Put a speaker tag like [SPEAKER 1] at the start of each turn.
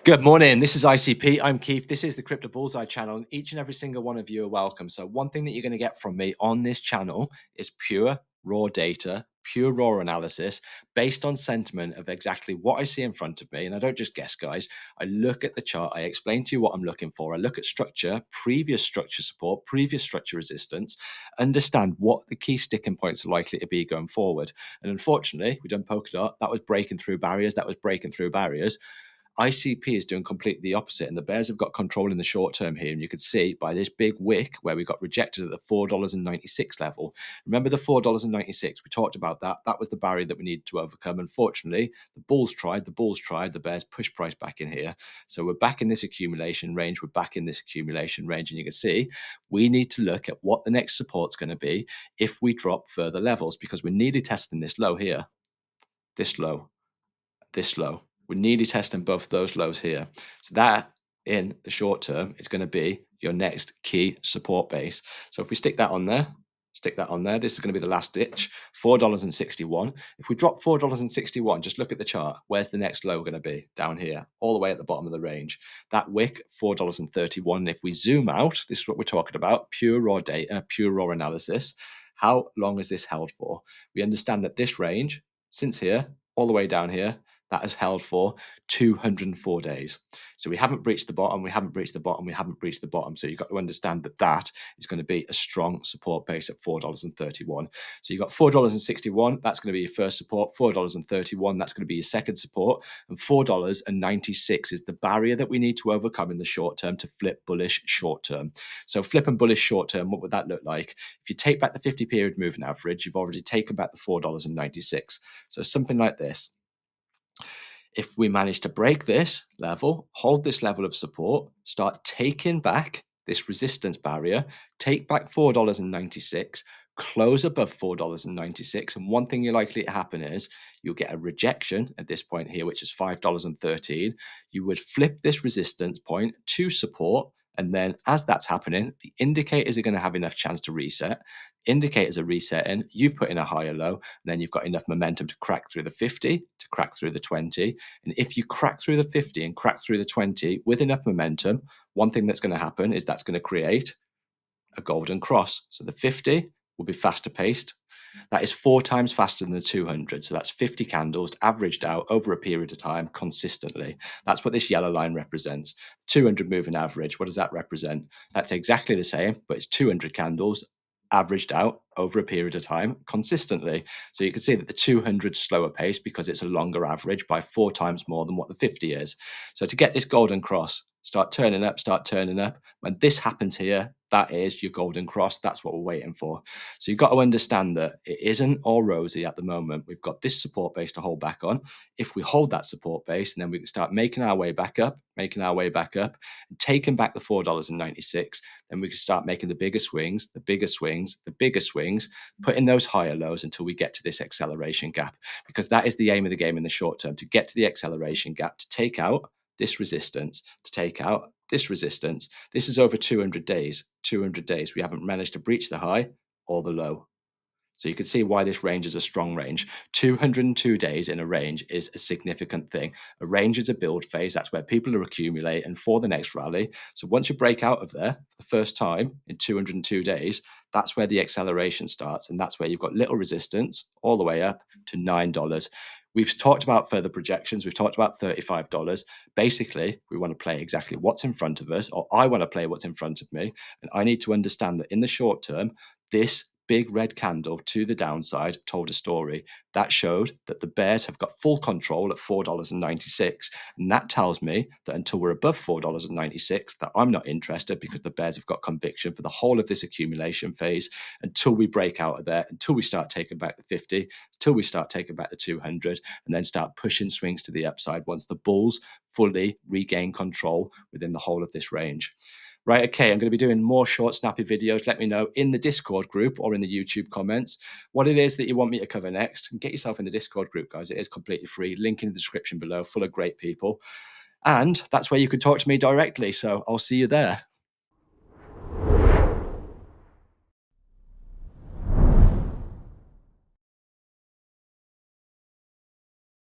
[SPEAKER 1] Good morning. This is ICP. I'm Keith. This is the Crypto Bullseye channel, and each and every single one of you are welcome. So, one thing that you're going to get from me on this channel is pure raw data, pure raw analysis based on sentiment of exactly what I see in front of me. And I don't just guess, guys. I look at the chart, I explain to you what I'm looking for. I look at structure, previous structure support, previous structure resistance, understand what the key sticking points are likely to be going forward. And unfortunately, we done polka dot. That was breaking through barriers. That was breaking through barriers. ICP is doing completely the opposite, and the bears have got control in the short term here. And you could see by this big wick where we got rejected at the $4.96 level. Remember the $4.96? We talked about that. That was the barrier that we needed to overcome. Unfortunately, the bulls tried, the bears pushed price back in here. So we're back in this accumulation range. We're back in this accumulation range. And you can see we need to look at what the next support's going to be if we drop further levels, because we're nearly testing this low here, this low, this low. We're nearly testing both those lows here. So that in the short term is going to be your next key support base. So if we stick that on there, this is going to be the last ditch, $4.61. If we drop $4.61, just look at the chart. Where's the next low going to be? Down here, all the way at the bottom of the range. That wick, $4.31. If we zoom out, this is what we're talking about, pure raw data, pure raw analysis. How long has this held for? We understand that this range, since here, all the way down here, that has held for 204 days. So we haven't breached the bottom, we haven't breached the bottom, we haven't breached the bottom. So you've got to understand that that is going to be a strong support base at $4.31. So you've got $4.61, that's going to be your first support, $4.31, that's going to be your second support, and $4.96 is the barrier that we need to overcome in the short term to flip bullish short term. So flip and bullish short term, what would that look like? If you take back the 50 period moving average, you've already taken back the $4.96. So something like this. If we manage to break this level, hold this level of support, start taking back this resistance barrier, take back $4.96, close above $4.96. And one thing you're likely to happen is you'll get a rejection at this point here, which is $5.13. You would flip this resistance point to support. And then as that's happening, the indicators are going to have enough chance to reset. Indicators are resetting. You've put in a higher low, and then you've got enough momentum to crack through the 50, to crack through the 20. And if you crack through the 50 and crack through the 20 with enough momentum, one thing that's going to happen is that's going to create a golden cross. So the 50 will be faster paced. That is 4 times faster than the 200. So that's 50 candles averaged out over a period of time consistently. That's what this yellow line represents. 200 moving average. What does that represent? That's exactly the same, but it's 200 candles averaged out over a period of time consistently. So you can see that the 200 slower pace because it's a longer average by 4 times more than what the 50 is. So to get this golden cross, start turning up, start turning up. When this happens here, that is your golden cross. That's what we're waiting for. So you've got to understand that it isn't all rosy at the moment. We've got this support base to hold back on. If we hold that support base, and then we can start making our way back up, and taking back the $4.96, then we can start making the bigger swings, putting those higher lows until we get to this acceleration gap, because that is the aim of the game in the short term, to get to the acceleration gap, to take out this resistance, to take out this resistance. This is over 200 days. 200 days. We haven't managed to breach the high or the low. So you can see why this range is a strong range. 202 days in a range is a significant thing. A range is a build phase. That's where people are accumulating for the next rally. So once you break out of there for the first time in 202 days, that's where the acceleration starts. And that's where you've got little resistance all the way up to $9. We've talked about further projections. We've talked about $35. Basically, we want to play exactly what's in front of us, or I want to play what's in front of me. And I need to understand that in the short term, this big red candle to the downside told a story that showed that the bears have got full control at $4.96. And that tells me that until we're above $4.96, that I'm not interested, because the bears have got conviction for the whole of this accumulation phase until we break out of there, until we start taking back the 50, until we start taking back the 200, and then start pushing swings to the upside once the bulls fully regain control within the whole of this range. Right, okay, I'm going to be doing more short, snappy videos. Let me know in the Discord group or in the YouTube comments what it is that you want me to cover next. And get yourself in the Discord group, guys. It is completely free. Link in the description below, full of great people. And that's where you can talk to me directly. So I'll see you there.